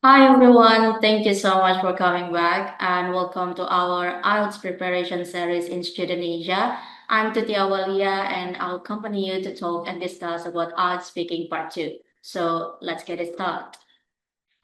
Hi everyone, thank you so much for coming back and welcome to our IELTS preparation series in Student I'm Tuti Awalia and I'll accompany you to talk and discuss about IELTS speaking part 2. So let's get it started.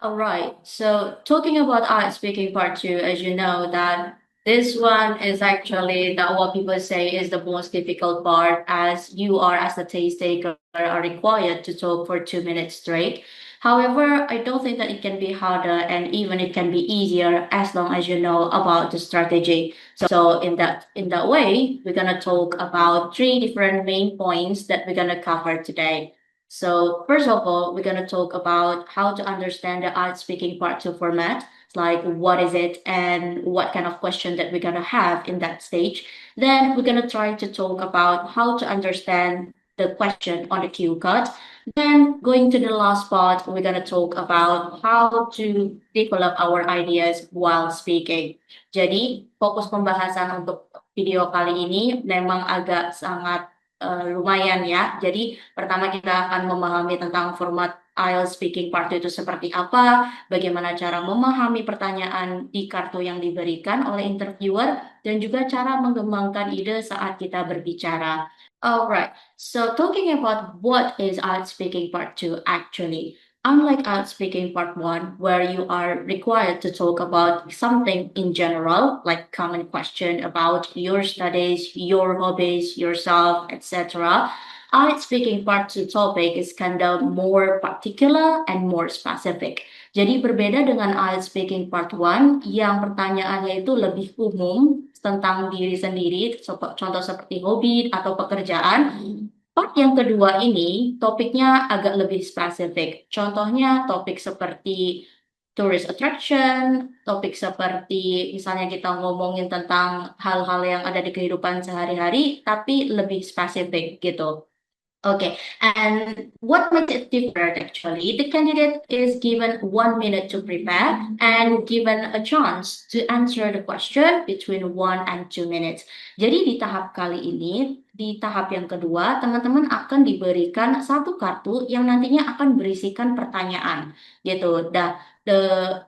All right, so talking about IELTS speaking part 2, as you know that this one is actually that what people say is the most difficult part as you are as a taste taker are required to talk for 2 minutes straight. However, I don't think that it can be harder and even it can be easier as long as you know about the strategy. So in that way, we're gonna talk about three different main points that we're gonna cover today. So first of all, we're gonna talk about how to understand the art speaking part two format. It's like what is it and what kind of question that we're gonna have in that stage. Then we're gonna try to talk about how to understand the question on the cue card. Then going to the last part, we're gonna talk about how to develop our ideas while speaking. Jadi fokus pembahasan untuk video kali ini memang agak sangat lumayan ya. Jadi pertama kita akan memahami tentang format IELTS speaking part itu seperti apa, bagaimana cara memahami pertanyaan di kartu yang diberikan oleh interviewer, dan juga cara mengembangkan ide saat kita berbicara. Alright, so talking about what is art speaking part two actually, unlike art speaking part one, where you are required to talk about something in general, like common question about your studies, your hobbies, yourself, etc. Art speaking part two topic is kind of more particular and more specific. Jadi berbeda dengan art speaking part one yang pertanyaannya itu lebih umum tentang diri sendiri, contoh seperti hobi atau pekerjaan. Part yang kedua ini topiknya agak lebih spesifik. Contohnya topik seperti tourist attraction, topik seperti misalnya kita ngomongin tentang hal-hal yang ada di kehidupan sehari-hari, tapi lebih spesifik gitu. Okay, and what makes it different actually? The candidate is given 1 minute to prepare and given a chance to answer the question between 1 and 2 minutes. Jadi di tahap kali ini, di tahap yang kedua, teman-teman akan diberikan satu kartu yang nantinya akan berisikan pertanyaan, gitu.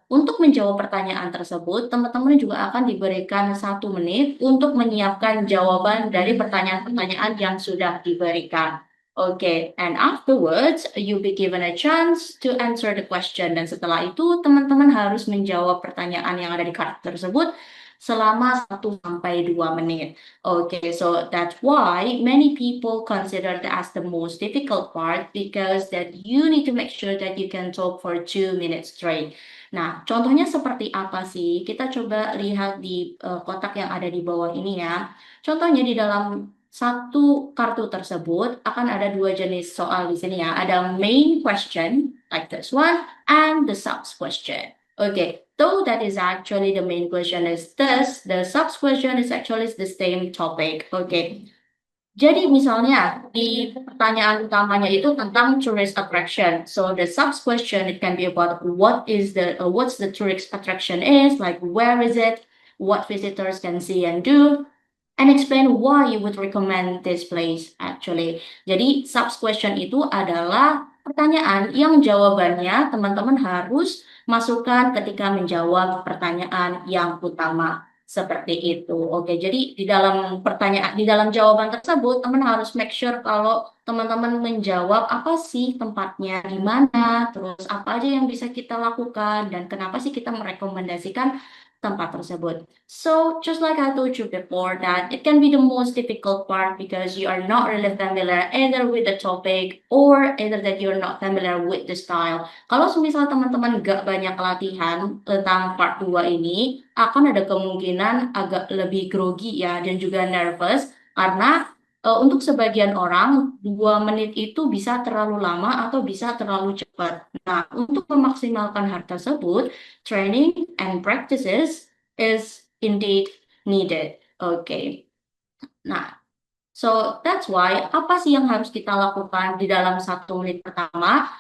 Untuk menjawab pertanyaan tersebut, teman-teman juga akan diberikan 1 menit untuk menyiapkan jawaban dari pertanyaan-pertanyaan yang sudah diberikan. Okay, and afterwards you'll be given a chance to answer the question. Dan setelah itu teman-teman harus menjawab pertanyaan yang ada di kartu tersebut selama 1 sampai 2 menit. Okay, so that's why many people consider that as the most difficult part because that you need to make sure that you can talk for 2 minutes straight. Nah, contohnya seperti apa sih? Kita coba lihat di kotak yang ada di bawah ini ya. Contohnya di dalam satu kartu tersebut akan ada dua jenis soal di sini ya. Ada main question, like this one, and the subs question. Okay, though that is actually the main question is this, the subs question is actually the same topic. Okay, jadi misalnya di pertanyaan utamanya itu tentang tourist attraction. So the subs question it can be about what's the tourist attraction is, like where is it, what visitors can see and do, and explain why you would recommend this place actually. Jadi subs question itu adalah pertanyaan yang jawabannya teman-teman harus masukkan ketika menjawab pertanyaan yang utama. Seperti itu. Oke, jadi di dalam jawaban tersebut, teman harus make sure kalau teman-teman menjawab apa sih tempatnya di mana, terus apa aja yang bisa kita lakukan, dan kenapa sih kita merekomendasikan tempat tersebut. So, just like I told you before, that it can be the most difficult part because you are not really familiar either with the topic or either that you're not familiar with the style. Kalau semisal teman-teman gak banyak latihan tentang part 2 ini, akan ada kemungkinan agak lebih grogi ya dan juga nervous karena untuk sebagian orang 2 menit itu bisa terlalu lama atau bisa terlalu cepat. Nah, untuk memaksimalkan hal tersebut, training and practices is indeed needed. Okay. Nah, so that's why apa sih yang harus kita lakukan di dalam 1 menit pertama?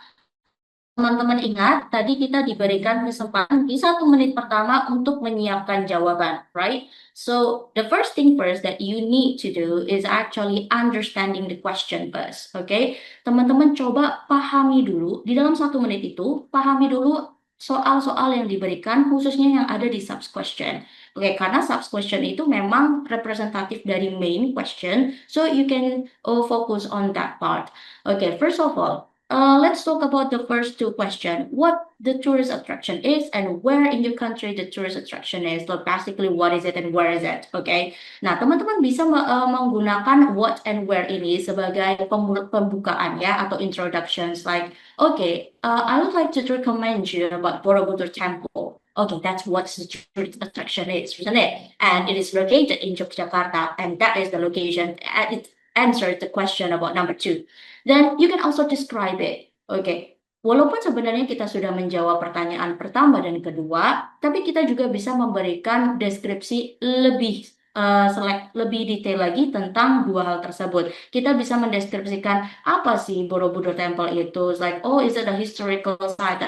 Teman-teman ingat, tadi kita diberikan kesempatan di 1 menit pertama untuk menyiapkan jawaban, right? So, the first thing first that you need to do is actually understanding the question first, okay? Teman-teman coba pahami dulu, di dalam 1 menit itu, pahami dulu soal-soal yang diberikan khususnya yang ada di subs question. Oke, karena subs question itu memang representatif dari main question, so you can focus on that part. Okay, first of all, let's talk about the first two questions. What the tourist attraction is and where in your country the tourist attraction is. So basically, what is it and where is it? Okay. Nah, teman-teman bisa menggunakan what and where ini sebagai pembukaan ya atau introductions like, okay, I would like to recommend you about Borobudur Temple. Okay, that's what the tourist attraction is, isn't it? And it is located in Yogyakarta, and that is the location. And it answered the question about number two. Then you can also describe it. Okay, walaupun sebenarnya kita sudah menjawab pertanyaan pertama dan kedua, tapi kita juga bisa memberikan deskripsi lebih lebih detail lagi tentang dua hal tersebut. Kita bisa mendeskripsikan apa sih Borobudur Temple itu? It's like, oh, is it a historical site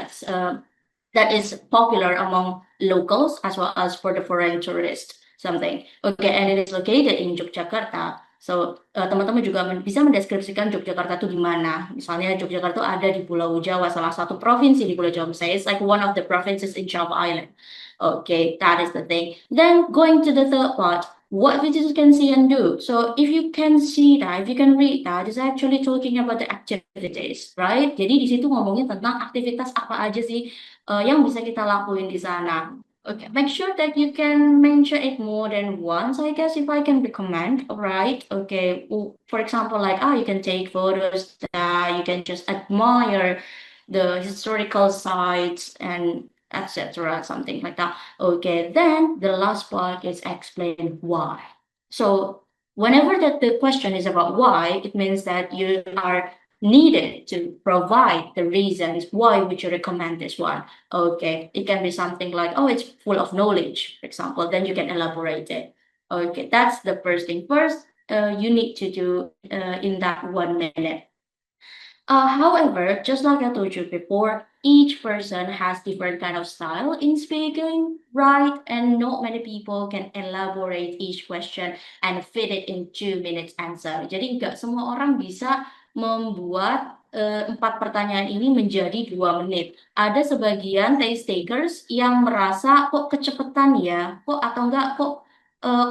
that is popular among locals as well as for the foreign tourists, something. Okay, and it is located in Yogyakarta. So, teman-teman juga bisa mendeskripsikan Yogyakarta itu di mana. Misalnya Yogyakarta itu ada di Pulau Jawa, salah satu provinsi di Pulau Jawa. Misalnya, it's like one of the provinces in Java Island. Okay, that is the thing. Then going to the third part, what visitors can see and do. So if you can see that, if you can read that, it's actually talking about the activities, right? Jadi di situ ngomongin tentang aktivitas apa aja sih yang bisa kita lakuin di sana. Okay, make sure that you can mention it more than once, I guess, if I can recommend, right? Okay, for example, like, you can take photos, you can just admire the historical sites and etc., something like that. Okay, then the last part is explain why. So whenever that the question is about why, it means that you are needed to provide the reasons why would you recommend this one. Okay, it can be something like, oh, it's full of knowledge, for example, then you can elaborate it. Okay, that's the first thing. First, you need to do in that 1 minute. However, just like I told you before, each person has different kind of style in speaking, right? And not many people can elaborate each question and fit it in 2 minutes answer. Jadi nggak semua orang bisa membuat 4 pertanyaan ini menjadi 2 menit. Ada sebagian taste takers yang merasa kok kecepatan ya, kok atau enggak kok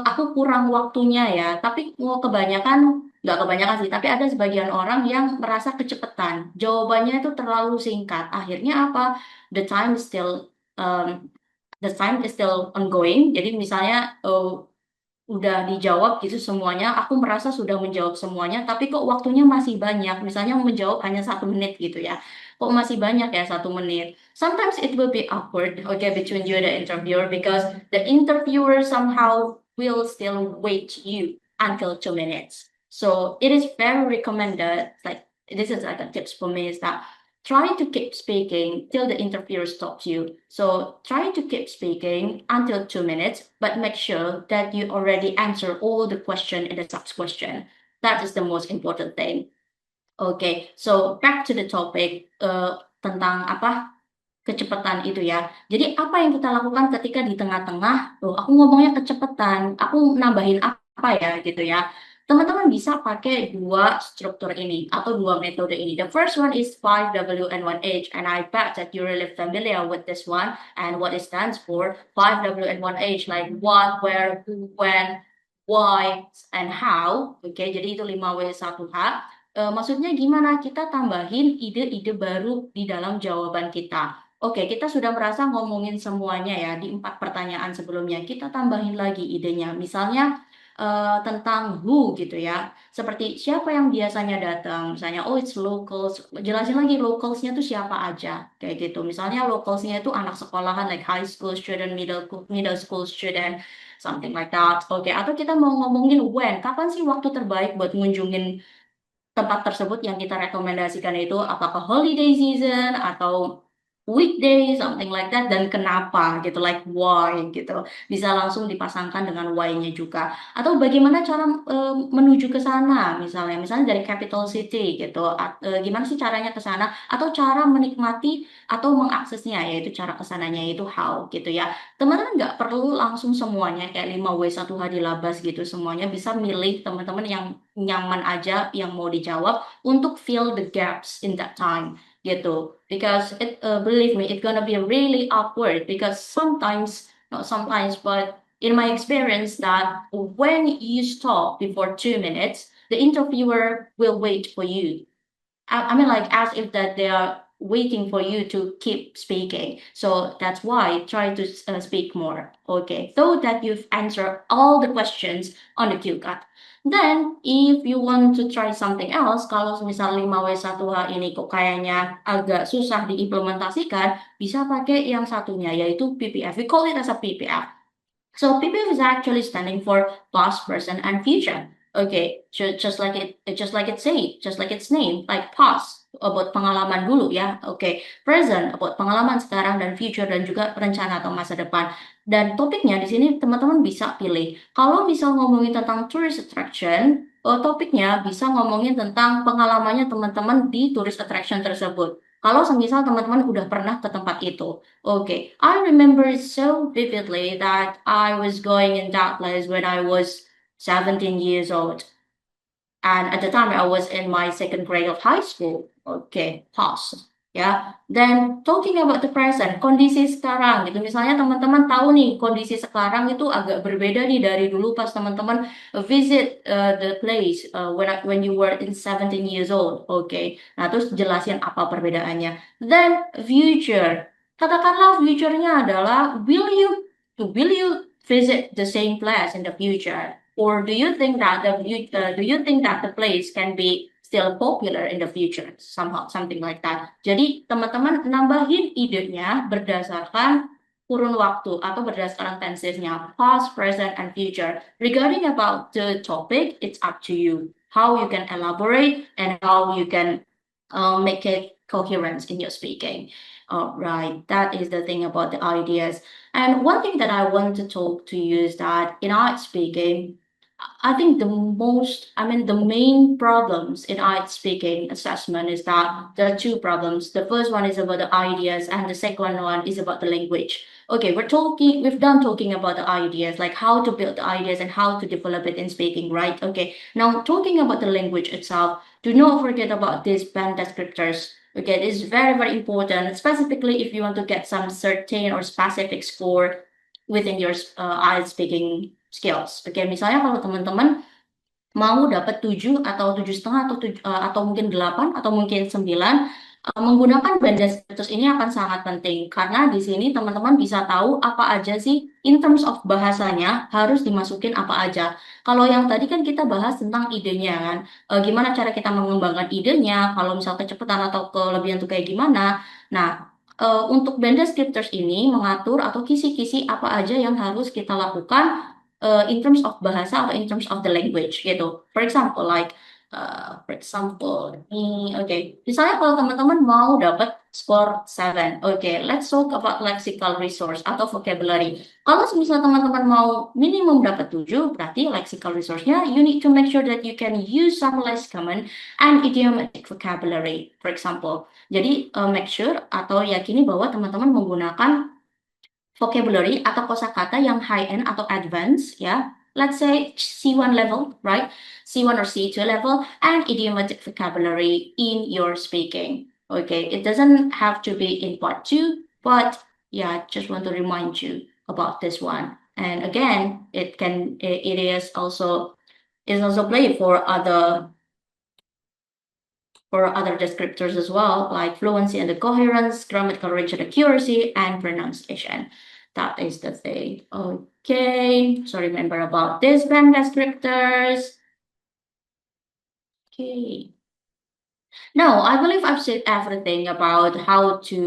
aku kurang waktunya ya. Tapi kebanyakan nggak kebanyakan sih, tapi ada sebagian orang yang merasa kecepatan. Jawabannya itu terlalu singkat. Akhirnya apa? The time is still ongoing. Jadi misalnya udah dijawab gitu semuanya, aku merasa sudah menjawab semuanya, tapi kok waktunya masih banyak. Misalnya menjawab hanya 1 menit gitu ya. Kok masih banyak ya 1 menit? Sometimes it will be awkward, okay, between you and the interviewer because the interviewer somehow will still wait you until 2 minutes. So it is very recommended, like this is like a tips for me is that try to keep speaking till the interviewer stops you. So try to keep speaking until 2 minutes, but make sure that you already answer all the question in the sub question. That is the most important thing. Okay, so back to the topic tentang apa kecepatan itu ya. Jadi apa yang kita lakukan ketika di tengah-tengah, tuh aku ngomongnya kecepatan, aku nambahin apa ya gitu ya. Teman-teman bisa pakai dua struktur ini atau dua metode ini. The first one is 5W and 1H, and I bet that you're really familiar with this one and what it stands for. 5W and 1H, like what, where, who, when, why, and how. Oke, jadi itu 5W1H. Maksudnya gimana? Kita tambahin ide-ide baru di dalam jawaban kita. Oke, kita sudah merasa ngomongin semuanya ya di 4 pertanyaan sebelumnya. Kita tambahin lagi idenya. Misalnya tentang who gitu ya. Seperti siapa yang biasanya datang. Misalnya, oh it's locals. Jelasin lagi localsnya tuh siapa aja. Kayak gitu. Misalnya localsnya itu anak sekolahan like high school student, middle school student, something like that. Oke, atau kita mau ngomongin when. Kapan sih waktu terbaik buat ngunjungin tempat tersebut yang kita rekomendasikan itu apakah holiday season atau weekday, something like that, dan kenapa gitu, like why gitu. Bisa langsung dipasangkan dengan why-nya juga. Atau bagaimana cara menuju ke sana, misalnya dari capital city gitu. Gimana sih caranya ke sana? Atau cara menikmati atau mengaksesnya, yaitu cara ke sananya itu how gitu ya. Teman-teman nggak perlu langsung semuanya kayak 5W1H dilabas gitu semuanya. Bisa milih teman-teman yang nyaman aja yang mau dijawab untuk fill the gaps in that time. gitu. Because believe me, it's gonna be really awkward because sometimes, not sometimes, but in my experience that when you stop before 2 minutes, the interviewer will wait for you. I mean, like as if that they are waiting for you to keep speaking. So that's why try to speak more. Okay, so that you've answered all the questions on the cue card. Then, if you want to try something else, kalau misal 5W1H ini kok kayaknya agak susah diimplementasikan, bisa pakai yang satunya, yaitu PPF. We call it as a PPF. So PPF is actually standing for past, present, and future. Okay, just like it say, just like its name, like past about pengalaman dulu ya. Okay, present about pengalaman sekarang dan future dan juga rencana atau masa depan. Dan topiknya di sini teman-teman bisa pilih. Kalau misal ngomongin tentang tourist attraction, topiknya bisa ngomongin tentang pengalamannya teman-teman di tourist attraction tersebut. Kalau semisal teman-teman udah pernah ke tempat itu. Okay, I remember so vividly that I was going in that place when I was 17 years old. And at the time I was in my second grade of high school. Okay, pause. Ya, then talking about the present, kondisi sekarang gitu. Misalnya teman-teman tahu nih kondisi sekarang itu agak berbeda nih dari dulu pas teman-teman visit the place when you were in 17 years old. Okay, nah terus jelasin apa perbedaannya. Then future, katakanlah future-nya adalah will you visit the same place in the future? Or do you think that the place can be still popular in the future somehow something like that. Jadi teman-teman nambahin idenya berdasarkan kurun waktu atau berdasarkan tensesnya past, present, and future. Regarding about the topic, it's up to you how you can elaborate and how you can make it coherent in your speaking. Right, that is the thing about the ideas. And one thing that I want to talk to you is that in art speaking, I think the main problems in art speaking assessment is that there are two problems. The first one is about the ideas, and the second one is about the language. Okay, we've done talking about the ideas, like how to build the ideas and how to develop it in speaking, right? Okay, now talking about the language itself, do not forget about these band descriptors. Okay, it is very, very important, specifically if you want to get some certain or specific score within your IELTS speaking skills. Oke, misalnya kalau teman-teman mau dapat 7 atau 7,5 atau mungkin 8 atau mungkin 9, menggunakan banda status ini akan sangat penting karena di sini teman-teman bisa tahu apa aja sih in terms of bahasanya harus dimasukin apa aja. Kalau yang tadi kan kita bahas tentang idenya kan, gimana cara kita mengembangkan idenya, kalau misal kecepatan atau kelebihan itu kayak gimana. Nah, untuk band descriptors ini mengatur atau kisi-kisi apa aja yang harus kita lakukan in terms of bahasa atau in terms of the language gitu. For example, ini oke. Misalnya kalau teman-teman mau dapat skor 7, oke, let's talk about lexical resource atau vocabulary. Kalau misalnya teman-teman mau minimum dapat 7, berarti lexical resource-nya you need to make sure that you can use some less common and idiomatic vocabulary, for example. Jadi make sure atau yakini bahwa teman-teman menggunakan vocabulary atau kosakata yang high end atau advanced ya. Let's say C1 level, right? C1 or C2 level and idiomatic vocabulary in your speaking. Okay, it doesn't have to be in part 2, but yeah, just want to remind you about this one. And again, it is also played for other descriptors as well, like fluency and the coherence, grammatical range and accuracy, and pronunciation. That is the thing. Okay, so remember about these band descriptors. Okay. Now, I believe I've said everything about how to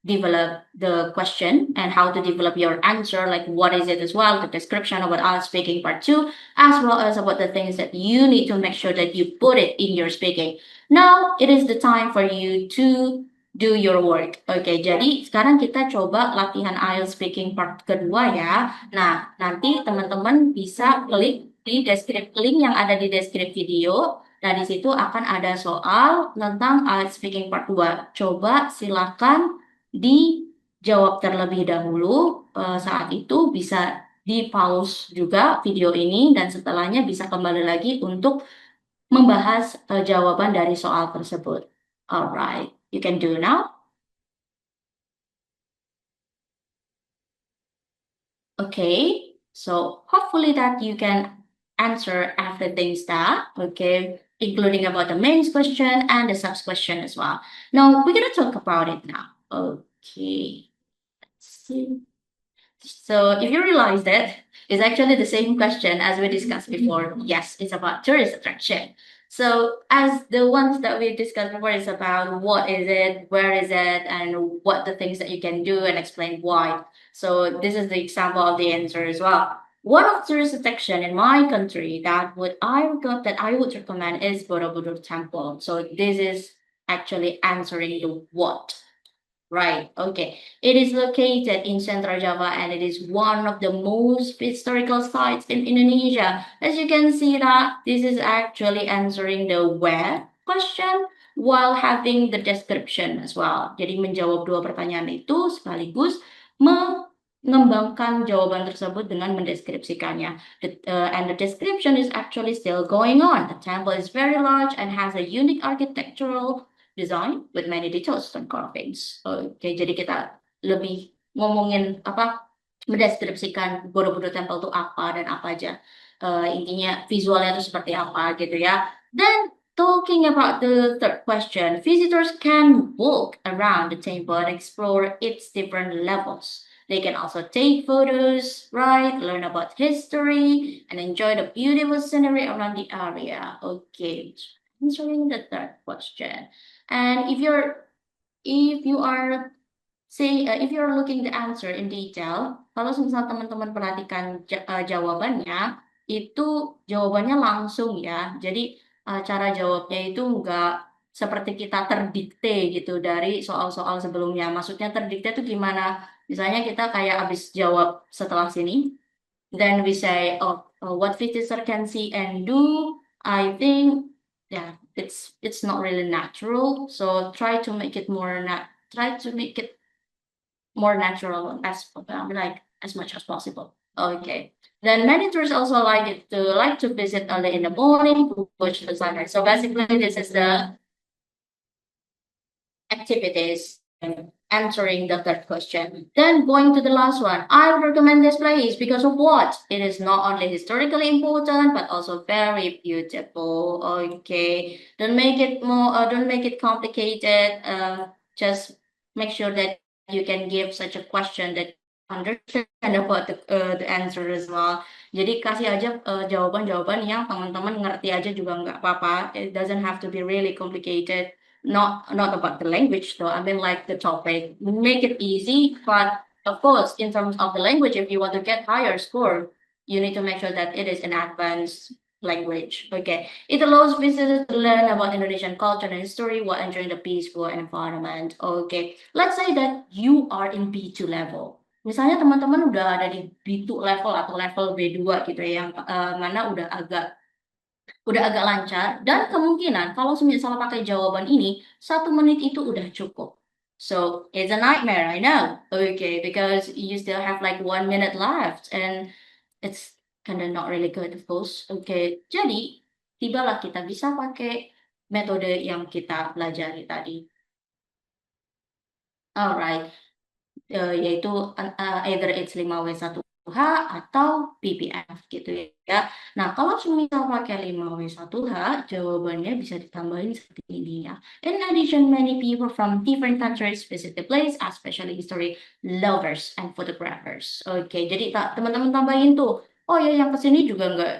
develop the question and how to develop your answer, like what is it as well, the description of what I was speaking part 2, as well as about the things that you need to make sure that you put it in your speaking. Now, it is the time for you to do your work. Oke, jadi sekarang kita coba latihan IELTS speaking part kedua ya. Nah, nanti teman-teman bisa klik di link yang ada di deskripsi video. Nah, di situ akan ada soal tentang IELTS speaking part 2. Coba silakan dijawab terlebih dahulu. Saat itu bisa di-pause juga video ini dan setelahnya bisa kembali lagi untuk membahas jawaban dari soal tersebut. Alright. you can do now. Okay, so hopefully that you can answer everything that, okay, including about the main question and the sub question as well. Now we're gonna talk about it now. Okay, let's see. So if you realize that it's actually the same question as we discussed before. Yes, it's about tourist attraction. So as the ones that we discussed before is about what is it, where is it, and what the things that you can do and explain why. So this is the example of the answer as well. One of tourist attraction in my country that I would recommend is Borobudur Temple. So this is actually answering the what. Right, okay. It is located in Central Java and it is one of the most historical sites in Indonesia. As you can see that this is actually answering the where question while having the description as well. Jadi menjawab dua pertanyaan itu sekaligus mengembangkan jawaban tersebut dengan mendeskripsikannya. And the description is actually still going on. The temple is very large and has a unique architectural design with many details and carvings. Oke, jadi kita lebih ngomongin mendeskripsikan Borobudur Temple itu apa dan apa aja. Intinya visualnya itu seperti apa gitu ya. Then talking about the third question, visitors can walk around the temple and explore its different levels. They can also take photos, right, learn about history, and enjoy the beautiful scenery around the area. Okay, answering the third question. And if you are if you're looking the answer in detail, kalau misal teman-teman perhatikan jawabannya, itu jawabannya langsung ya. Jadi cara jawabnya itu enggak seperti kita terdikte gitu dari soal-soal sebelumnya. Maksudnya terdikte itu gimana? Misalnya kita kayak habis jawab setelah sini, then we say, oh, what visitor can see and do. I think, yeah, it's not really natural. So try to make it more natural as much as possible. Okay. Then many tourists also like to visit early in the morning to watch the sunrise. So basically, this is the activities answering the third question. Then going to the last one, I would recommend this place because of what? It is not only historically important but also very beautiful. Okay, don't make it complicated. Just make sure that you can give such a question that understand about the answer as well. Jadi kasih aja jawaban-jawaban yang teman-teman ngerti aja juga nggak apa-apa. It doesn't have to be really complicated. Not about the language though. I mean like the topic. Make it easy, but of course, in terms of the language, if you want to get higher score, you need to make sure that it is an advanced language. Okay. It allows visitors to learn about Indonesian culture and history while enjoying the peaceful environment. Okay. Let's say that you are in B2 level. Misalnya teman-teman udah ada di B2 level atau level B2 gitu ya, yang mana udah agak lancar dan kemungkinan kalau misalnya pakai jawaban ini 1 menit itu udah cukup. So it's a nightmare, I know. Okay, because you still have like 1 minute left and it's kind of not really good, of course. Okay, jadi tibalah kita bisa pakai metode yang kita pelajari tadi. Alright, yaitu either it's 5W1H atau PPF gitu ya. Nah, kalau misal pakai 5W1H, jawabannya bisa ditambahin seperti ini ya. In addition, many people from different countries visit the place, especially history lovers and photographers. Oke, jadi teman-teman tambahin tuh. Oh ya, yang kesini juga nggak,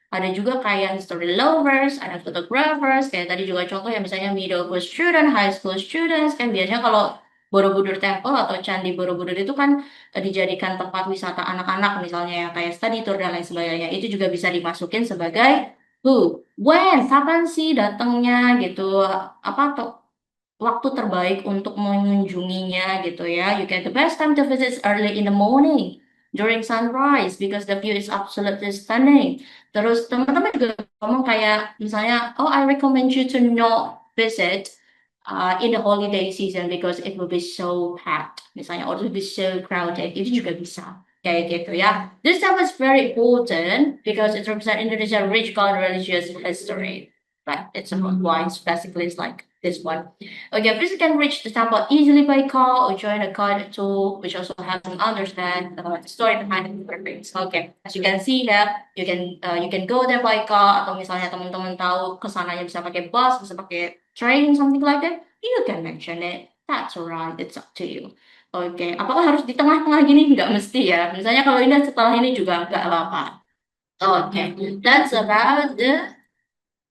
ada juga kayak history lovers, ada photographers, kayak tadi juga contoh ya misalnya middle school student, high school students, kan biasanya kalau Borobudur Temple atau Candi Borobudur itu kan dijadikan tempat wisata anak-anak misalnya yang kayak study tour dan lain sebagainya. Itu juga bisa dimasukin sebagai who, when, kapan sih datangnya gitu, apa tuh waktu terbaik untuk mengunjunginya gitu ya. You get the best time to visit is early in the morning during sunrise because the view is absolutely stunning. Terus teman-teman juga ngomong kayak misalnya, oh I recommend you to not visit in the holiday season because it will be so packed, misalnya, or it will be so crowded. Itu juga bisa kayak gitu ya. This time is very important because it represents Indonesia's rich cultural religious history. Like it's about why it's basically it's like this one. Okay, visitors can reach the temple easily by car or join a guided tour, which also helps them understand the story behind the pyramids. Okay, as you can see that you can go there by car, atau misalnya teman-teman tahu kesananya bisa pakai bus, bisa pakai train, something like that. You can mention it. That's alright. It's up to you. Oke, apakah harus di tengah-tengah gini? Nggak mesti ya. Misalnya kalau ini setelah ini juga nggak apa-apa. Oke, that's about the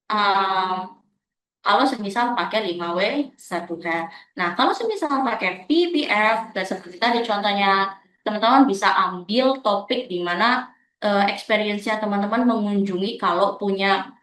um, kalau semisal pakai 5W 1H. Nah, kalau semisal pakai PPF, dan seperti tadi contohnya, teman-teman bisa ambil topik di mana experience-nya teman-teman mengunjungi kalau punya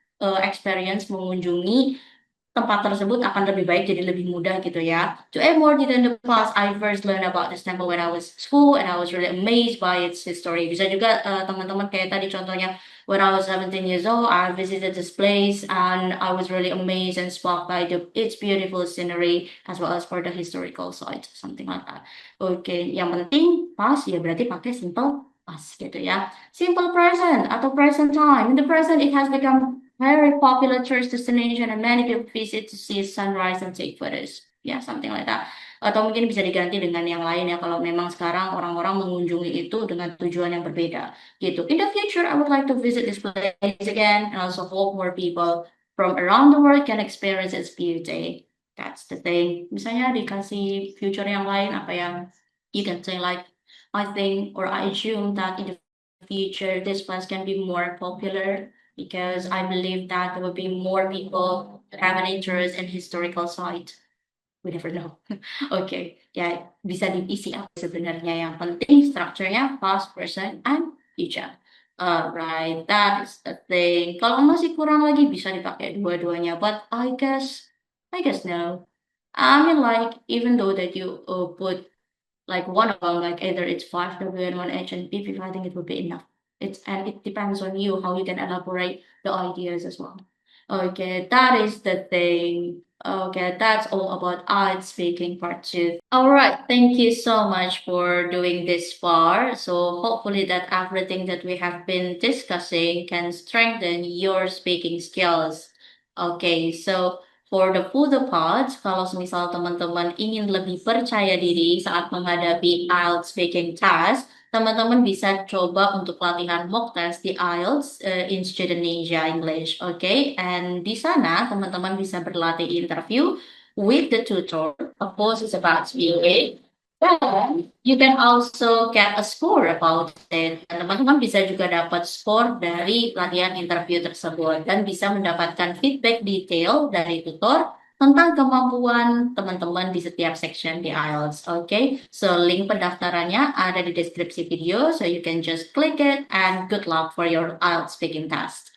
experience mengunjungi tempat tersebut akan lebih baik, jadi lebih mudah gitu ya. To add more detail in the past, I first learned about this temple when I was school and I was really amazed by its history. Bisa juga teman-teman kayak tadi contohnya, when I was 17 years old, I visited this place and I was really amazed and struck by its beautiful scenery as well as for the historical site, something like that. Oke, yang penting pas ya berarti pakai simple past gitu ya. Simple present atau present time. In the present, it has become very popular tourist destination and many people visit to see sunrise and take photos. Ya, something like that. Atau mungkin bisa diganti dengan yang lain ya kalau memang sekarang orang-orang mengunjungi itu dengan tujuan yang berbeda gitu. In the future, I would like to visit this place again and also hope more people from around the world can experience its beauty. That's the thing. Misalnya dikasih future yang lain apa yang you can say like I think or I assume that in the future this place can be more popular because I believe that there will be more people that have an interest in historical site. We never know. Oke, ya bisa diisi apa sebenarnya yang penting strukturnya past, present, and future. Alright, that is the thing. Kalau masih kurang lagi bisa dipakai dua-duanya, but I guess no. I mean like even though that you put like one of them, like either it's 5W and 1H and PP, I think it would be enough. And it depends on you how you can elaborate the ideas as well. Okay, that is the thing. Okay, that's all about art speaking part two. All right, thank you so much for doing this far. So hopefully that everything that we have been discussing can strengthen your speaking skills. Okay, so for the further parts, kalau misal teman-teman ingin lebih percaya diri saat menghadapi IELTS speaking test, teman-teman bisa coba untuk latihan mock test di IELTS in Indonesia English, oke? Okay? And di sana teman-teman bisa berlatih interview with the tutor. Of course, it's about speaking. Then you can also get a score about it. Dan teman-teman bisa juga dapat skor dari latihan interview tersebut dan bisa mendapatkan feedback detail dari tutor tentang kemampuan teman-teman di setiap section di IELTS. Oke, okay? So link pendaftarannya ada di deskripsi video, so you can just click it and good luck for your IELTS speaking test.